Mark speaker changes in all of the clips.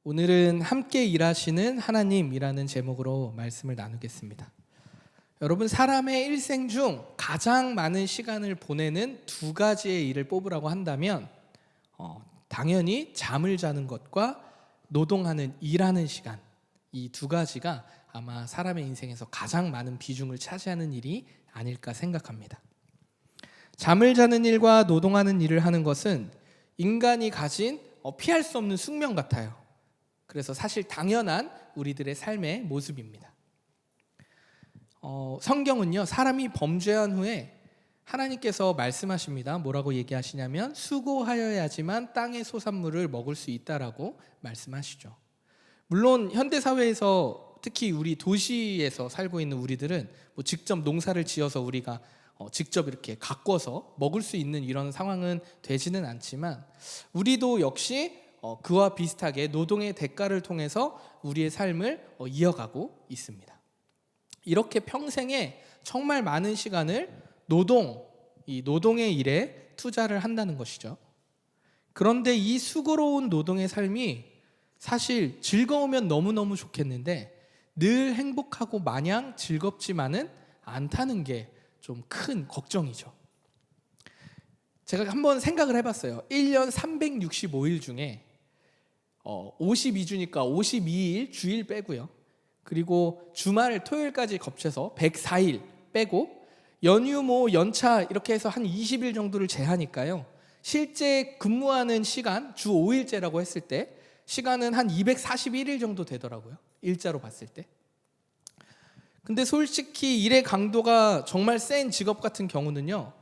Speaker 1: 오늘은 함께 일하시는 하나님이라는 제목으로 말씀을 나누겠습니다. 여러분, 사람의 일생 중 가장 많은 시간을 보내는 두 가지의 일을 뽑으라고 한다면 당연히 잠을 자는 것과 노동하는 일하는 시간, 이 두 가지가 아마 사람의 인생에서 가장 많은 비중을 차지하는 일이 아닐까 생각합니다. 잠을 자는 일과 노동하는 일을 하는 것은 인간이 가진 피할 수 없는 숙명 같아요. 그래서 사실 당연한 우리들의 삶의 모습입니다. 성경은요, 사람이 범죄한 후에 하나님께서 말씀하십니다. 뭐라고 얘기하시냐면 수고하여야지만 땅의 소산물을 먹을 수 있다라고 말씀하시죠. 물론 현대사회에서 특히 우리 도시에서 살고 있는 우리들은 직접 농사를 지어서 우리가 직접 이렇게 가꿔서 먹을 수 있는 이런 상황은 되지는 않지만 우리도 역시 그와 비슷하게 노동의 대가를 통해서 우리의 삶을 이어가고 있습니다. 이렇게 평생에 정말 많은 시간을 이 노동의 일에 투자를 한다는 것이죠. 그런데 이 수고로운 노동의 삶이 사실 즐거우면 너무너무 좋겠는데 늘 행복하고 마냥 즐겁지만은 않다는 게 좀 큰 걱정이죠. 제가 한번 생각을 해봤어요. 1년 365일 중에 52주니까 52일 주일 빼고요. 그리고 주말 토요일까지 겹쳐서 104일 빼고 연휴 연차 이렇게 해서 한 20일 정도를 제하니까요. 실제 근무하는 시간 주 5일제라고 했을 때 시간은 한 241일 정도 되더라고요. 일자로 봤을 때. 근데 솔직히 일의 강도가 정말 센 직업 같은 경우는요.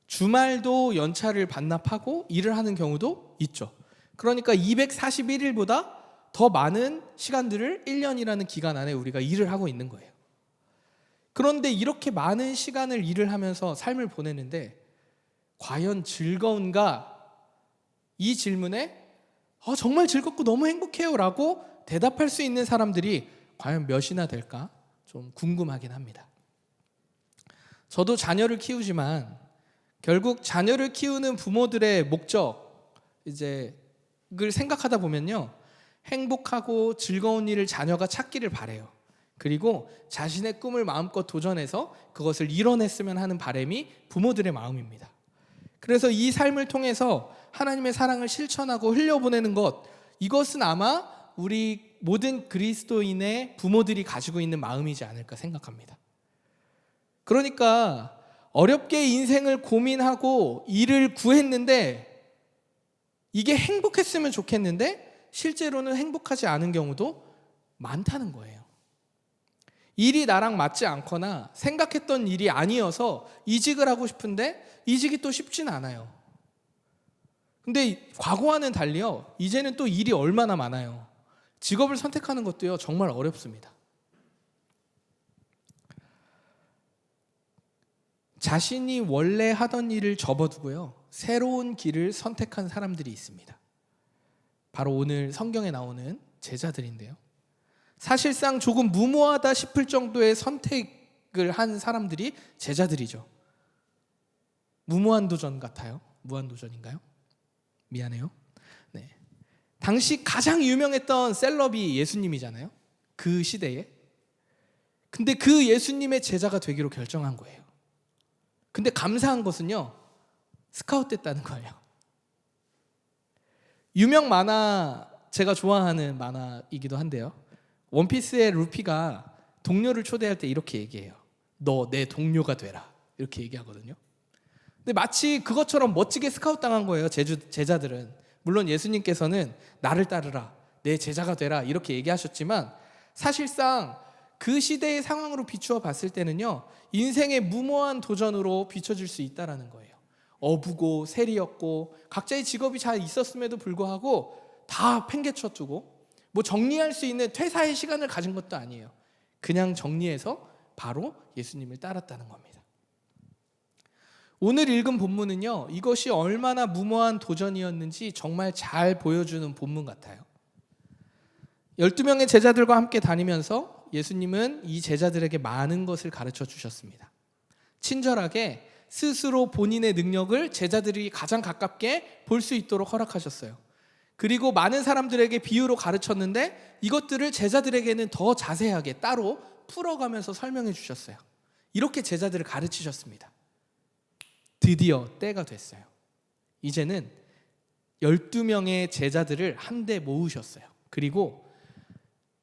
Speaker 1: 주말도 연차를 반납하고 일을 하는 경우도 있죠. 그러니까 241일보다 더 많은 시간들을 1년이라는 기간 안에 우리가 일을 하고 있는 거예요. 그런데 이렇게 많은 시간을 일을 하면서 삶을 보내는데 과연 즐거운가? 이 질문에 정말 즐겁고 너무 행복해요 라고 대답할 수 있는 사람들이 과연 몇이나 될까? 좀 궁금하긴 합니다. 저도 자녀를 키우지만 결국 자녀를 키우는 부모들의 목적 을 생각하다 보면요, 행복하고 즐거운 일을 자녀가 찾기를 바래요. 그리고 자신의 꿈을 마음껏 도전해서 그것을 이뤄냈으면 하는 바람이 부모들의 마음입니다. 그래서 이 삶을 통해서 하나님의 사랑을 실천하고 흘려보내는 것, 이것은 아마 우리 모든 그리스도인의 부모들이 가지고 있는 마음이지 않을까 생각합니다. 그러니까 어렵게 인생을 고민하고 일을 구했는데 이게 행복했으면 좋겠는데 실제로는 행복하지 않은 경우도 많다는 거예요. 일이 나랑 맞지 않거나 생각했던 일이 아니어서 이직을 하고 싶은데 이직이 또 쉽진 않아요. 근데 과거와는 달리요, 이제는 또 일이 얼마나 많아요. 직업을 선택하는 것도요, 정말 어렵습니다. 자신이 원래 하던 일을 접어두고요, 새로운 길을 선택한 사람들이 있습니다. 바로 오늘 성경에 나오는 제자들인데요. 사실상 조금 무모하다 싶을 정도의 선택을 한 사람들이 제자들이죠. 무모한 도전 같아요. 무한도전인가요? 미안해요. 네. 당시 가장 유명했던 셀럽이 예수님이잖아요. 그 시대에. 근데 그 예수님의 제자가 되기로 결정한 거예요. 근데 감사한 것은요, 스카웃 됐다는 거예요. 유명 만화, 제가 좋아하는 만화이기도 한데요, 원피스의 루피가 동료를 초대할 때 이렇게 얘기해요. 너 내 동료가 되라, 이렇게 얘기하거든요. 근데 마치 그것처럼 멋지게 스카웃 당한 거예요, 제자들은. 물론 예수님께서는 나를 따르라, 내 제자가 되라 이렇게 얘기하셨지만 사실상 그 시대의 상황으로 비추어 봤을 때는요, 인생의 무모한 도전으로 비춰질 수 있다는 거예요. 어부고 세리였고 각자의 직업이 잘 있었음에도 불구하고 다 팽개쳐두고 정리할 수 있는 퇴사의 시간을 가진 것도 아니에요. 그냥 정리해서 바로 예수님을 따랐다는 겁니다. 오늘 읽은 본문은요, 이것이 얼마나 무모한 도전이었는지 정말 잘 보여주는 본문 같아요. 12명의 제자들과 함께 다니면서 예수님은 이 제자들에게 많은 것을 가르쳐 주셨습니다. 친절하게 스스로 본인의 능력을 제자들이 가장 가깝게 볼 수 있도록 허락하셨어요. 그리고 많은 사람들에게 비유로 가르쳤는데 이것들을 제자들에게는 더 자세하게 따로 풀어가면서 설명해 주셨어요. 이렇게 제자들을 가르치셨습니다. 드디어 때가 됐어요. 이제는 12명의 제자들을 한데 모으셨어요. 그리고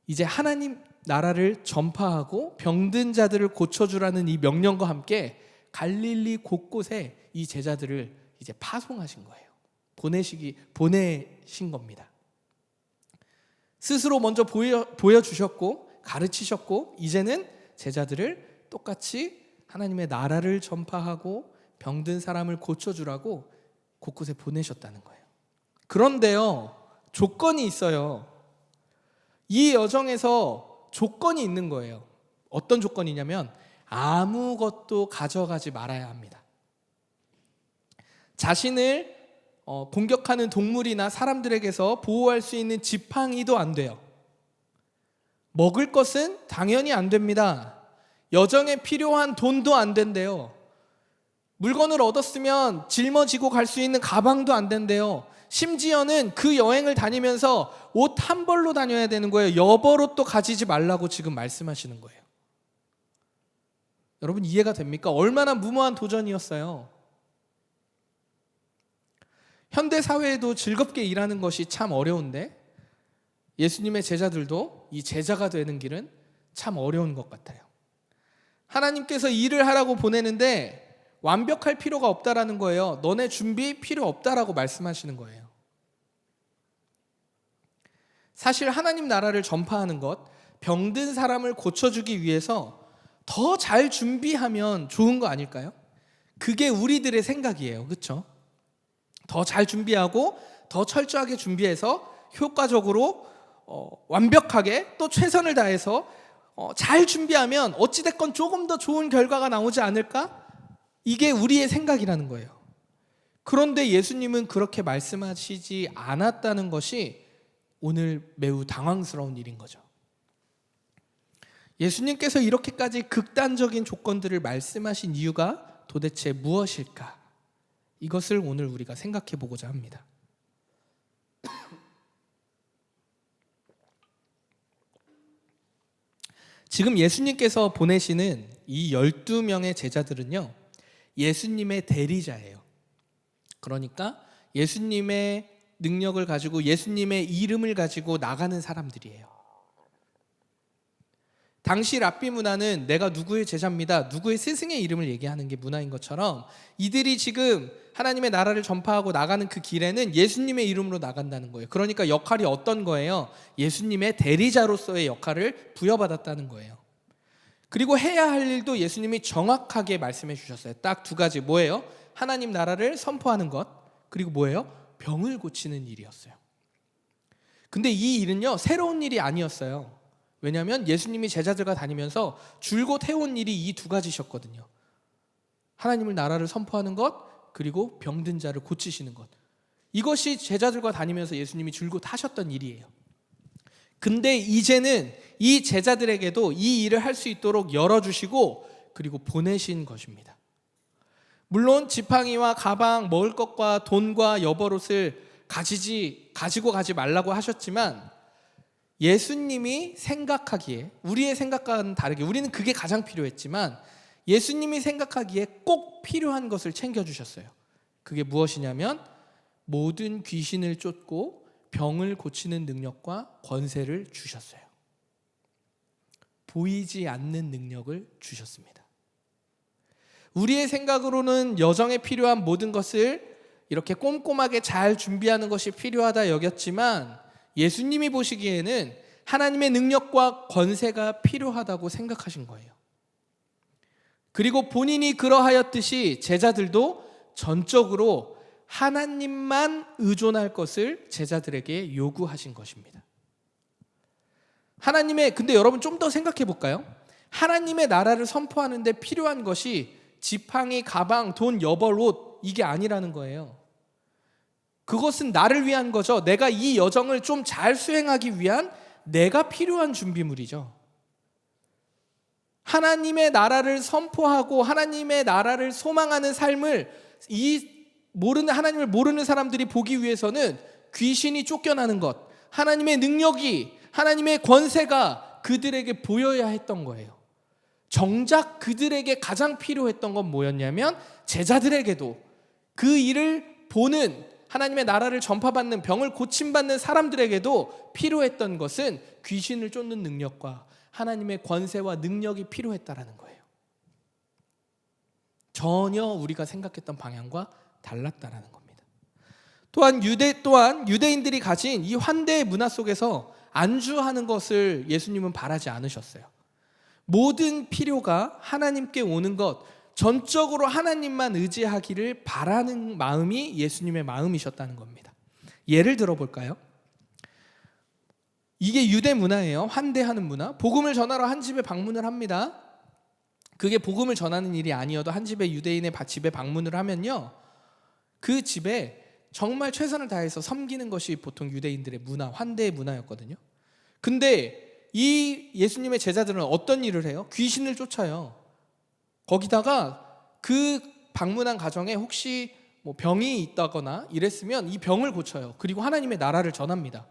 Speaker 1: 이제 하나님 나라를 전파하고 병든 자들을 고쳐주라는 이 명령과 함께 갈릴리 곳곳에 이 제자들을 이제 파송하신 거예요. 보내신 겁니다. 스스로 먼저 보여주셨고 가르치셨고 이제는 제자들을 똑같이 하나님의 나라를 전파하고 병든 사람을 고쳐주라고 곳곳에 보내셨다는 거예요. 그런데요, 조건이 있어요. 이 여정에서 조건이 있는 거예요. 어떤 조건이냐면 아무것도 가져가지 말아야 합니다. 자신을 공격하는 동물이나 사람들에게서 보호할 수 있는 지팡이도 안 돼요. 먹을 것은 당연히 안 됩니다. 여정에 필요한 돈도 안 된대요. 물건을 얻었으면 짊어지고 갈 수 있는 가방도 안 된대요. 심지어는 그 여행을 다니면서 옷 한 벌로 다녀야 되는 거예요. 여벌옷도 가지지 말라고 지금 말씀하시는 거예요. 여러분 이해가 됩니까? 얼마나 무모한 도전이었어요. 현대 사회에도 즐겁게 일하는 것이 참 어려운데 예수님의 제자들도 이 제자가 되는 길은 참 어려운 것 같아요. 하나님께서 일을 하라고 보내는데 완벽할 필요가 없다라는 거예요. 너네 준비 필요 없다라고 말씀하시는 거예요. 사실 하나님 나라를 전파하는 것, 병든 사람을 고쳐주기 위해서 더 잘 준비하면 좋은 거 아닐까요? 그게 우리들의 생각이에요. 그렇죠? 더 잘 준비하고 더 철저하게 준비해서 효과적으로 완벽하게 또 최선을 다해서 잘 준비하면 어찌됐건 조금 더 좋은 결과가 나오지 않을까? 이게 우리의 생각이라는 거예요. 그런데 예수님은 그렇게 말씀하시지 않았다는 것이 오늘 매우 당황스러운 일인 거죠. 예수님께서 이렇게까지 극단적인 조건들을 말씀하신 이유가 도대체 무엇일까? 이것을 오늘 우리가 생각해 보고자 합니다. 지금 예수님께서 보내시는 이 12명의 제자들은요, 예수님의 대리자예요. 그러니까 예수님의 능력을 가지고 예수님의 이름을 가지고 나가는 사람들이에요. 당시 랍비 문화는 내가 누구의 제자입니다, 누구의 스승의 이름을 얘기하는 게 문화인 것처럼 이들이 지금 하나님의 나라를 전파하고 나가는 그 길에는 예수님의 이름으로 나간다는 거예요. 그러니까 역할이 어떤 거예요? 예수님의 대리자로서의 역할을 부여받았다는 거예요. 그리고 해야 할 일도 예수님이 정확하게 말씀해 주셨어요. 딱 두 가지. 뭐예요? 하나님 나라를 선포하는 것, 그리고 뭐예요? 병을 고치는 일이었어요. 근데 이 일은요, 새로운 일이 아니었어요. 왜냐하면 예수님이 제자들과 다니면서 줄곧 해온 일이 이 두 가지셨거든요. 하나님의 나라를 선포하는 것, 그리고 병든 자를 고치시는 것. 이것이 제자들과 다니면서 예수님이 줄곧 하셨던 일이에요. 근데 이제는 이 제자들에게도 이 일을 할 수 있도록 열어주시고 그리고 보내신 것입니다. 물론 지팡이와 가방, 먹을 것과 돈과 여벌옷을 가지고 가지 말라고 하셨지만 예수님이 생각하기에, 우리의 생각과는 다르게 우리는 그게 가장 필요했지만 예수님이 생각하기에 꼭 필요한 것을 챙겨주셨어요. 그게 무엇이냐면 모든 귀신을 쫓고 병을 고치는 능력과 권세를 주셨어요. 보이지 않는 능력을 주셨습니다. 우리의 생각으로는 여정에 필요한 모든 것을 이렇게 꼼꼼하게 잘 준비하는 것이 필요하다 여겼지만 예수님이 보시기에는 하나님의 능력과 권세가 필요하다고 생각하신 거예요. 그리고 본인이 그러하였듯이 제자들도 전적으로 하나님만 의존할 것을 제자들에게 요구하신 것입니다. 근데 여러분 좀 더 생각해 볼까요? 하나님의 나라를 선포하는데 필요한 것이 지팡이, 가방, 돈, 여벌, 옷 이게 아니라는 거예요. 그것은 나를 위한 거죠. 내가 이 여정을 좀 잘 수행하기 위한 내가 필요한 준비물이죠. 하나님의 나라를 선포하고 하나님의 나라를 소망하는 삶을 하나님을 모르는 사람들이 보기 위해서는 귀신이 쫓겨나는 것, 하나님의 능력이, 하나님의 권세가 그들에게 보여야 했던 거예요. 정작 그들에게 가장 필요했던 건 뭐였냐면 제자들에게도 그 일을 보는 하나님의 나라를 전파받는 병을 고침받는 사람들에게도 필요했던 것은 귀신을 쫓는 능력과 하나님의 권세와 능력이 필요했다라는 거예요. 전혀 우리가 생각했던 방향과 달랐다라는 겁니다. 또한 유대인들이 가진 이 환대의 문화 속에서 안주하는 것을 예수님은 바라지 않으셨어요. 모든 필요가 하나님께 오는 것, 전적으로 하나님만 의지하기를 바라는 마음이 예수님의 마음이셨다는 겁니다. 예를 들어볼까요? 이게 유대 문화예요. 환대하는 문화. 복음을 전하러 한 집에 방문을 합니다. 그게 복음을 전하는 일이 아니어도 한 집에 유대인의 집에 방문을 하면요, 그 집에 정말 최선을 다해서 섬기는 것이 보통 유대인들의 문화, 환대의 문화였거든요. 근데 이 예수님의 제자들은 어떤 일을 해요? 귀신을 쫓아요. 거기다가 그 방문한 가정에 혹시 뭐 병이 있다거나 이랬으면 이 병을 고쳐요. 그리고 하나님의 나라를 전합니다.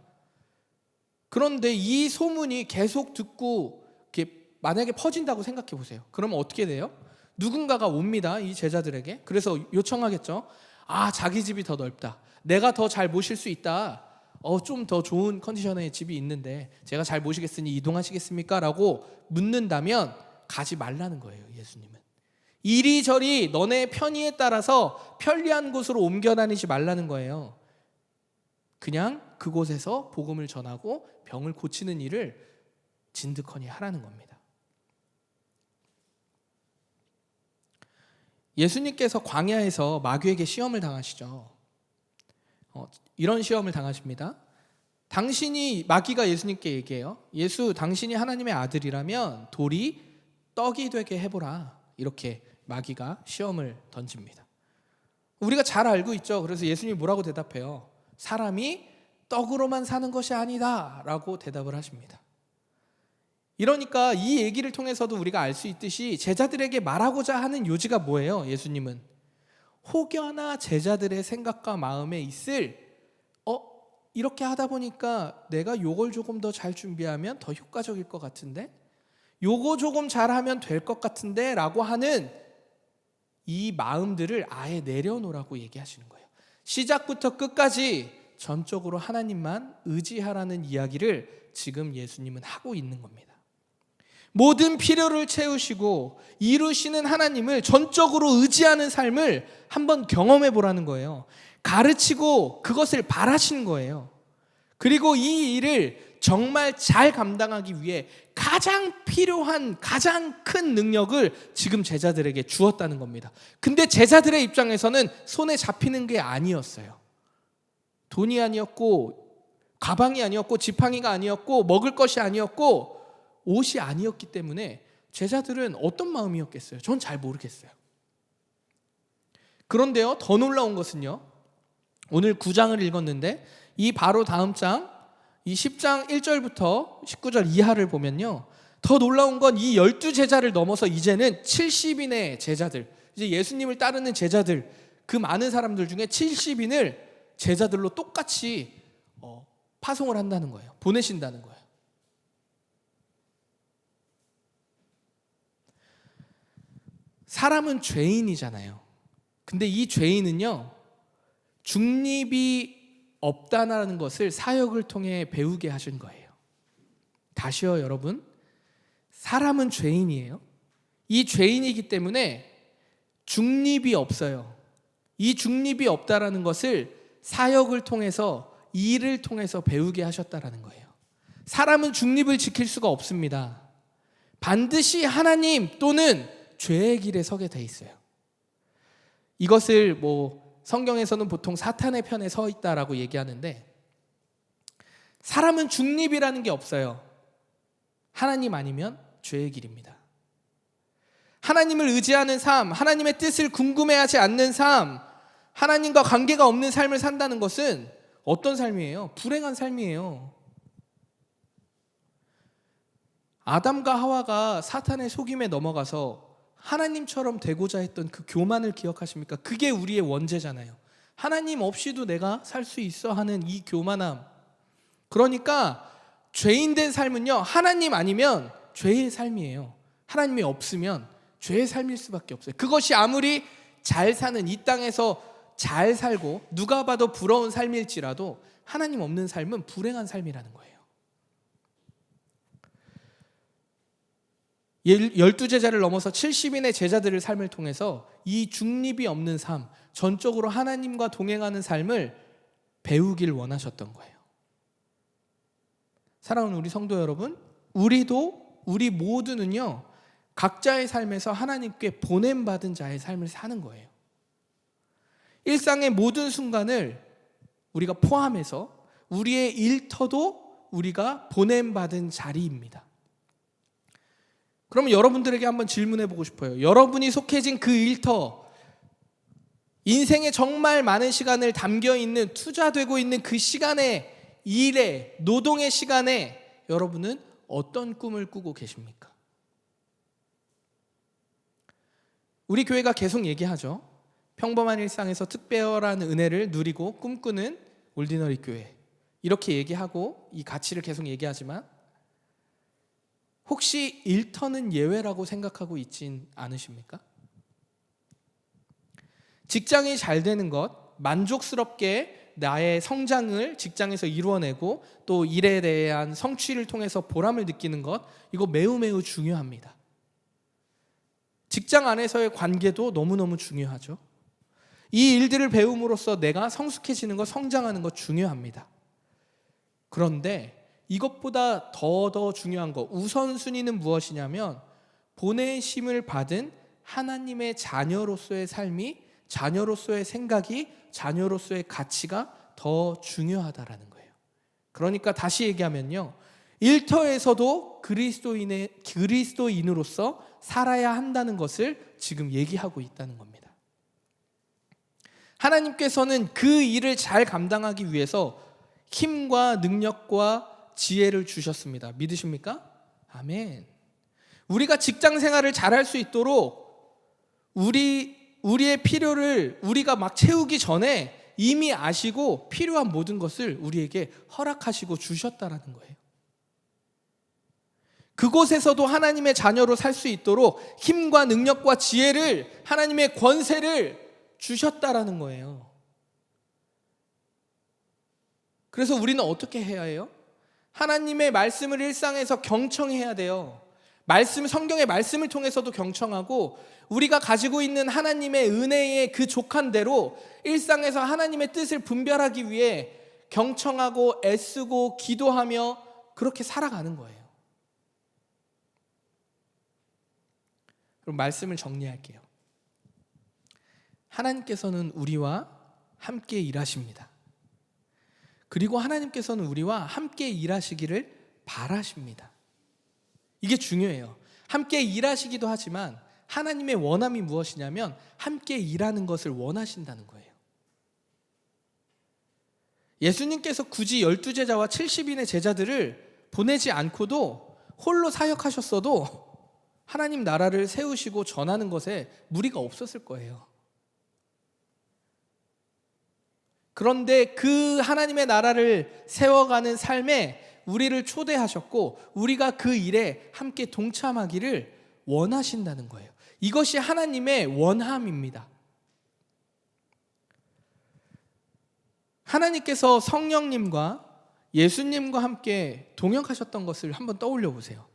Speaker 1: 그런데 이 소문이 계속 듣고 이렇게 만약에 퍼진다고 생각해 보세요. 그러면 어떻게 돼요? 누군가가 옵니다, 이 제자들에게. 그래서 요청하겠죠. 자기 집이 더 넓다. 내가 더 잘 모실 수 있다. 좀 더 좋은 컨디션의 집이 있는데 제가 잘 모시겠으니 이동하시겠습니까? 라고 묻는다면 가지 말라는 거예요, 예수님은. 이리저리 너네 편의에 따라서 편리한 곳으로 옮겨 다니지 말라는 거예요. 그냥 그곳에서 복음을 전하고 병을 고치는 일을 진득하니 하라는 겁니다. 예수님께서 광야에서 마귀에게 시험을 당하시죠. 이런 시험을 당하십니다. 마귀가 예수님께 얘기해요. 예수, 당신이 하나님의 아들이라면 돌이 떡이 되게 해보라. 이렇게 마귀가 시험을 던집니다. 우리가 잘 알고 있죠. 그래서 예수님이 뭐라고 대답해요? 사람이 떡으로만 사는 것이 아니다 라고 대답을 하십니다. 이러니까 이 얘기를 통해서도 우리가 알 수 있듯이 제자들에게 말하고자 하는 요지가 뭐예요? 예수님은 혹여나 제자들의 생각과 마음에 있을 이렇게 하다 보니까 내가 요걸 조금 더 잘 준비하면 더 효과적일 것 같은데, 요거 조금 잘하면 될 것 같은데 라고 하는 이 마음들을 아예 내려놓으라고 얘기하시는 거예요. 시작부터 끝까지 전적으로 하나님만 의지하라는 이야기를 지금 예수님은 하고 있는 겁니다. 모든 필요를 채우시고 이루시는 하나님을 전적으로 의지하는 삶을 한번 경험해 보라는 거예요. 가르치고 그것을 바라시는 거예요. 그리고 이 일을 정말 잘 감당하기 위해 가장 필요한 가장 큰 능력을 지금 제자들에게 주었다는 겁니다. 근데 제자들의 입장에서는 손에 잡히는 게 아니었어요. 돈이 아니었고 가방이 아니었고 지팡이가 아니었고 먹을 것이 아니었고 옷이 아니었기 때문에 제자들은 어떤 마음이었겠어요? 전 잘 모르겠어요. 그런데요, 더 놀라운 것은요, 오늘 9장을 읽었는데 이 바로 다음 장, 이 10장 1절부터 19절 이하를 보면요, 더 놀라운 건 이 12제자를 넘어서 이제는 70인의 제자들, 이제 예수님을 따르는 제자들, 그 많은 사람들 중에 70인을 제자들로 똑같이 파송을 한다는 거예요. 보내신다는 거예요. 사람은 죄인이잖아요. 근데 이 죄인은요, 중립이 없다는 것을 사역을 통해 배우게 하신 거예요. 다시요, 여러분. 사람은 죄인이에요. 이 죄인이기 때문에 중립이 없어요. 이 중립이 없다라는 것을 사역을 통해서, 일을 통해서 배우게 하셨다라는 거예요. 사람은 중립을 지킬 수가 없습니다. 반드시 하나님 또는 죄의 길에 서게 돼 있어요. 이것을 성경에서는 보통 사탄의 편에 서 있다라고 얘기하는데, 사람은 중립이라는 게 없어요. 하나님 아니면 죄의 길입니다. 하나님을 의지하는 삶, 하나님의 뜻을 궁금해하지 않는 삶, 하나님과 관계가 없는 삶을 산다는 것은 어떤 삶이에요? 불행한 삶이에요. 아담과 하와가 사탄의 속임에 넘어가서 하나님처럼 되고자 했던 그 교만을 기억하십니까? 그게 우리의 원죄잖아요. 하나님 없이도 내가 살 수 있어 하는 이 교만함. 그러니까 죄인된 삶은요, 하나님 아니면 죄의 삶이에요. 하나님이 없으면 죄의 삶일 수밖에 없어요. 그것이 아무리 잘 사는 이 땅에서 잘 살고 누가 봐도 부러운 삶일지라도 하나님 없는 삶은 불행한 삶이라는 거예요. 12제자를 넘어서 70인의 제자들의 삶을 통해서 이 중립이 없는 삶, 전적으로 하나님과 동행하는 삶을 배우길 원하셨던 거예요. 사랑하는 우리 성도 여러분, 우리 모두는요, 각자의 삶에서 하나님께 보냄받은 자의 삶을 사는 거예요. 일상의 모든 순간을 우리가 포함해서 우리의 일터도 우리가 보냄받은 자리입니다. 그러면 여러분들에게 한번 질문해 보고 싶어요. 여러분이 속해진 그 일터, 인생에 정말 많은 시간을 담겨 있는, 투자되고 있는 그 시간에, 일에, 노동의 시간에 여러분은 어떤 꿈을 꾸고 계십니까? 우리 교회가 계속 얘기하죠. 평범한 일상에서 특별한 은혜를 누리고 꿈꾸는 올디너리 교회, 이렇게 얘기하고 이 가치를 계속 얘기하지만 혹시 일터는 예외라고 생각하고 있진 않으십니까? 직장이 잘 되는 것, 만족스럽게 나의 성장을 직장에서 이루어내고 또 일에 대한 성취를 통해서 보람을 느끼는 것, 이거 매우 매우 중요합니다. 직장 안에서의 관계도 너무너무 중요하죠. 이 일들을 배움으로써 내가 성숙해지는 것, 성장하는 것 중요합니다. 그런데 이것보다 더 중요한 것, 우선순위는 무엇이냐면 보내심을 받은 하나님의 자녀로서의 삶이, 자녀로서의 생각이, 자녀로서의 가치가 더 중요하다라는 거예요. 그러니까 다시 얘기하면요, 일터에서도 그리스도인으로서 살아야 한다는 것을 지금 얘기하고 있다는 겁니다. 하나님께서는 그 일을 잘 감당하기 위해서 힘과 능력과 지혜를 주셨습니다. 믿으십니까? 아멘. 우리가 직장 생활을 잘할 수 있도록 우리의 필요를 우리가 막 채우기 전에 이미 아시고 필요한 모든 것을 우리에게 허락하시고 주셨다라는 거예요. 그곳에서도 하나님의 자녀로 살 수 있도록 힘과 능력과 지혜를, 하나님의 권세를 주셨다라는 거예요. 그래서 우리는 어떻게 해야 해요? 하나님의 말씀을 일상에서 경청해야 돼요. 성경의 말씀을 통해서도 경청하고, 우리가 가지고 있는 하나님의 은혜의 그 족한대로 일상에서 하나님의 뜻을 분별하기 위해 경청하고 애쓰고 기도하며 그렇게 살아가는 거예요. 그럼 말씀을 정리할게요. 하나님께서는 우리와 함께 일하십니다. 그리고 하나님께서는 우리와 함께 일하시기를 바라십니다. 이게 중요해요. 함께 일하시기도 하지만 하나님의 원함이 무엇이냐면 함께 일하는 것을 원하신다는 거예요. 예수님께서 굳이 12제자와 70인의 제자들을 보내지 않고도 홀로 사역하셨어도 하나님 나라를 세우시고 전하는 것에 무리가 없었을 거예요. 그런데 그 하나님의 나라를 세워가는 삶에 우리를 초대하셨고 우리가 그 일에 함께 동참하기를 원하신다는 거예요. 이것이 하나님의 원함입니다. 하나님께서 성령님과 예수님과 함께 동역하셨던 것을 한번 떠올려 보세요.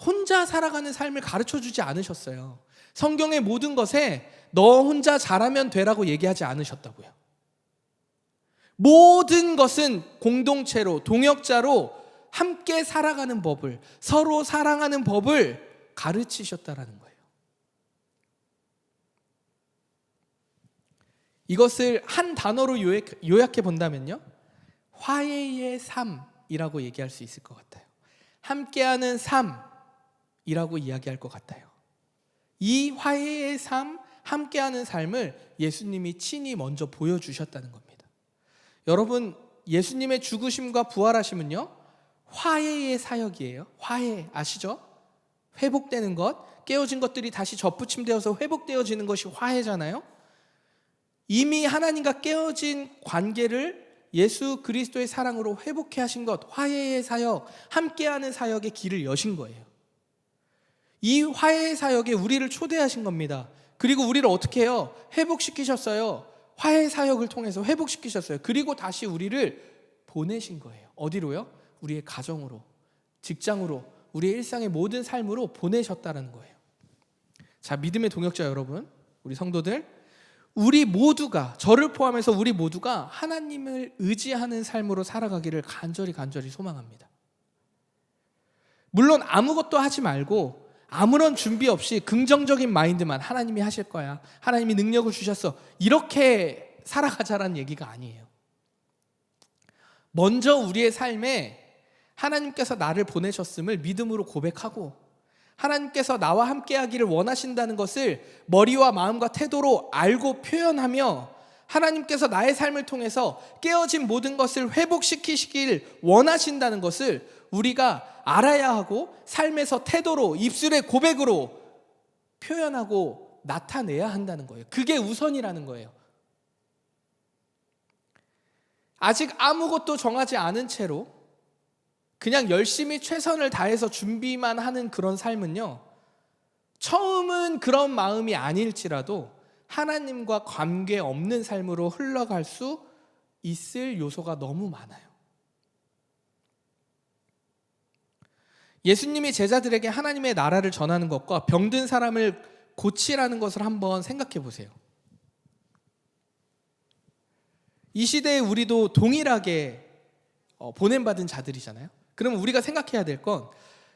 Speaker 1: 혼자 살아가는 삶을 가르쳐주지 않으셨어요. 성경의 모든 것에 너 혼자 잘하면 되라고 얘기하지 않으셨다고요. 모든 것은 공동체로, 동역자로 함께 살아가는 법을, 서로 사랑하는 법을 가르치셨다라는 거예요. 이것을 한 단어로 요약해 본다면요, 화해의 삶이라고 얘기할 수 있을 것 같아요. 함께하는 삶이라고 이야기할 것 같아요. 이 화해의 삶, 함께하는 삶을 예수님이 친히 먼저 보여주셨다는 겁니다. 여러분, 예수님의 죽으심과 부활하심은요, 화해의 사역이에요. 화해 아시죠? 회복되는 것, 깨어진 것들이 다시 접붙임되어서 회복되어지는 것이 화해잖아요. 이미 하나님과 깨어진 관계를 예수 그리스도의 사랑으로 회복해 하신 것, 화해의 사역, 함께하는 사역의 길을 여신 거예요. 이 화해의 사역에 우리를 초대하신 겁니다. 그리고 우리를 어떻게 해요? 회복시키셨어요. 화해 사역을 통해서 회복시키셨어요. 그리고 다시 우리를 보내신 거예요. 어디로요? 우리의 가정으로, 직장으로, 우리의 일상의 모든 삶으로 보내셨다는 거예요. 자, 믿음의 동역자 여러분, 우리 성도들, 우리 모두가, 저를 포함해서 우리 모두가 하나님을 의지하는 삶으로 살아가기를 간절히 소망합니다. 물론 아무것도 하지 말고 아무런 준비 없이 긍정적인 마인드만, 하나님이 하실 거야, 하나님이 능력을 주셨어, 이렇게 살아가자라는 얘기가 아니에요. 먼저 우리의 삶에 하나님께서 나를 보내셨음을 믿음으로 고백하고, 하나님께서 나와 함께하기를 원하신다는 것을 머리와 마음과 태도로 알고 표현하며, 하나님께서 나의 삶을 통해서 깨어진 모든 것을 회복시키시길 원하신다는 것을 우리가 알아야 하고, 삶에서 태도로, 입술의 고백으로 표현하고 나타내야 한다는 거예요. 그게 우선이라는 거예요. 아직 아무것도 정하지 않은 채로 그냥 열심히 최선을 다해서 준비만 하는 그런 삶은요, 처음은 그런 마음이 아닐지라도 하나님과 관계없는 삶으로 흘러갈 수 있을 요소가 너무 많아요. 예수님이 제자들에게 하나님의 나라를 전하는 것과 병든 사람을 고치라는 것을 한번 생각해 보세요. 이 시대에 우리도 동일하게 보냄받은 자들이잖아요. 그럼 우리가 생각해야 될 건,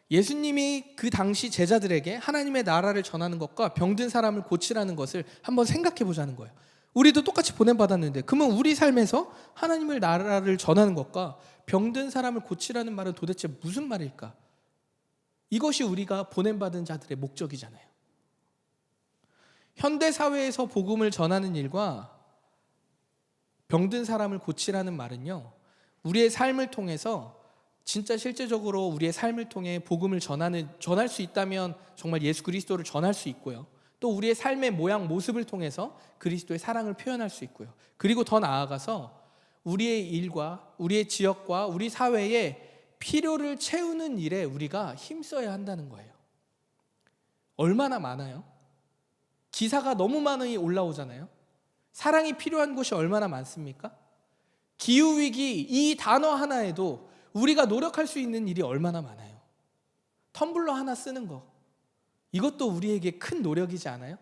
Speaker 1: 예수님이 그 당시 제자들에게 하나님의 나라를 전하는 것과 병든 사람을 고치라는 것을 한번 생각해 보자는 거예요. 우리도 똑같이 보냄받았는데, 그러면 우리 삶에서 하나님의 나라를 전하는 것과 병든 사람을 고치라는 말은 도대체 무슨 말일까? 이것이 우리가 보냄받은 자들의 목적이잖아요. 현대사회에서 복음을 전하는 일과 병든 사람을 고치라는 말은요, 우리의 삶을 통해서 진짜 실제적으로 우리의 삶을 통해 복음을 전할 수 있다면 정말 예수 그리스도를 전할 수 있고요. 또 우리의 삶의 모양 모습을 통해서 그리스도의 사랑을 표현할 수 있고요. 그리고 더 나아가서 우리의 일과 우리의 지역과 우리 사회의 필요를 채우는 일에 우리가 힘써야 한다는 거예요. 얼마나 많아요? 기사가 너무 많이 올라오잖아요. 사랑이 필요한 곳이 얼마나 많습니까? 기후위기, 이 단어 하나에도 우리가 노력할 수 있는 일이 얼마나 많아요. 텀블러 하나 쓰는 거, 이것도 우리에게 큰 노력이지 않아요?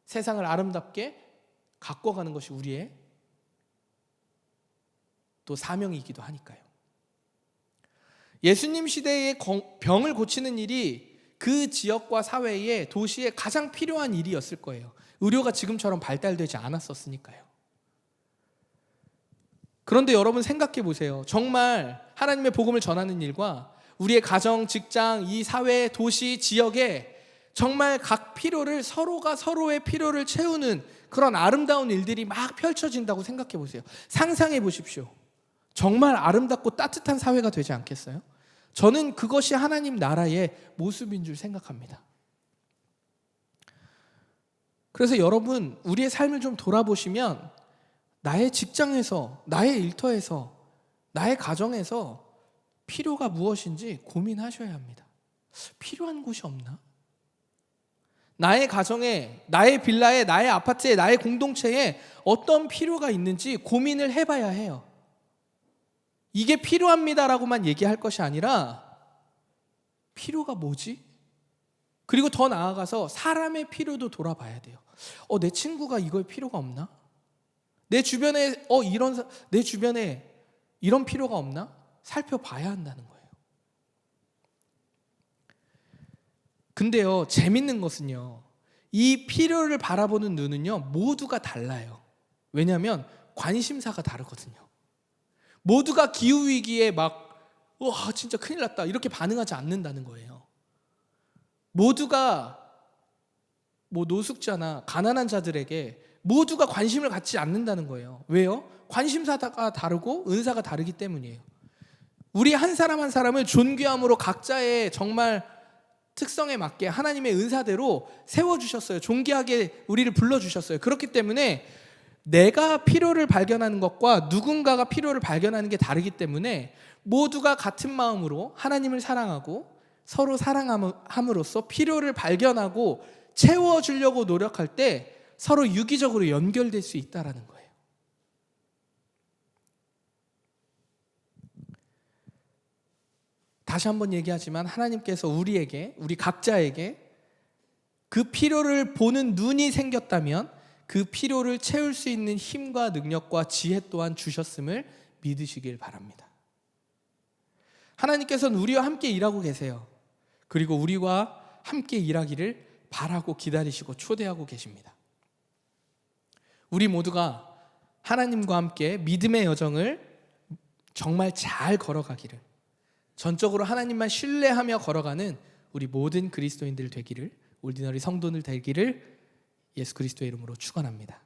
Speaker 1: 세상을 아름답게 가꿔가는 것이 우리의 또 사명이기도 하니까요. 예수님 시대의 병을 고치는 일이 그 지역과 사회에, 도시에 가장 필요한 일이었을 거예요. 의료가 지금처럼 발달되지 않았었으니까요. 그런데 여러분 생각해 보세요. 정말 하나님의 복음을 전하는 일과 우리의 가정, 직장, 이 사회, 도시, 지역에 정말 각 필요를, 서로가 서로의 필요를 채우는 그런 아름다운 일들이 막 펼쳐진다고 생각해 보세요. 상상해 보십시오. 정말 아름답고 따뜻한 사회가 되지 않겠어요? 저는 그것이 하나님 나라의 모습인 줄 생각합니다. 그래서 여러분, 우리의 삶을 좀 돌아보시면 나의 직장에서, 나의 일터에서, 나의 가정에서 필요가 무엇인지 고민하셔야 합니다. 필요한 곳이 없나? 나의 가정에, 나의 빌라에, 나의 아파트에, 나의 공동체에 어떤 필요가 있는지 고민을 해봐야 해요. 이게 필요합니다라고만 얘기할 것이 아니라 필요가 뭐지? 그리고 더 나아가서 사람의 필요도 돌아봐야 돼요. 내 친구가 이걸 필요가 없나? 내 주변에 내 주변에 이런 필요가 없나? 살펴봐야 한다는 거예요. 근데요, 재밌는 것은요, 이 필요를 바라보는 눈은요, 모두가 달라요. 왜냐하면 관심사가 다르거든요. 모두가 기후위기에 진짜 큰일 났다, 이렇게 반응하지 않는다는 거예요. 모두가 노숙자나 가난한 자들에게 모두가 관심을 갖지 않는다는 거예요. 왜요? 관심사가 다르고 은사가 다르기 때문이에요. 우리 한 사람 한 사람을 존귀함으로 각자의 정말 특성에 맞게 하나님의 은사대로 세워주셨어요. 존귀하게 우리를 불러주셨어요. 그렇기 때문에 내가 필요를 발견하는 것과 누군가가 필요를 발견하는 게 다르기 때문에 모두가 같은 마음으로 하나님을 사랑하고 서로 사랑함으로써 필요를 발견하고 채워주려고 노력할 때 서로 유기적으로 연결될 수 있다는 거예요. 다시 한번 얘기하지만 하나님께서 우리에게, 우리 각자에게 그 필요를 보는 눈이 생겼다면 그 필요를 채울 수 있는 힘과 능력과 지혜 또한 주셨음을 믿으시길 바랍니다. 하나님께서는 우리와 함께 일하고 계세요. 그리고 우리와 함께 일하기를 바라고 기다리시고 초대하고 계십니다. 우리 모두가 하나님과 함께 믿음의 여정을 정말 잘 걸어가기를, 전적으로 하나님만 신뢰하며 걸어가는 우리 모든 그리스도인들 되기를, 올디너리 성도들 되기를 예수 그리스도의 이름으로 축원합니다.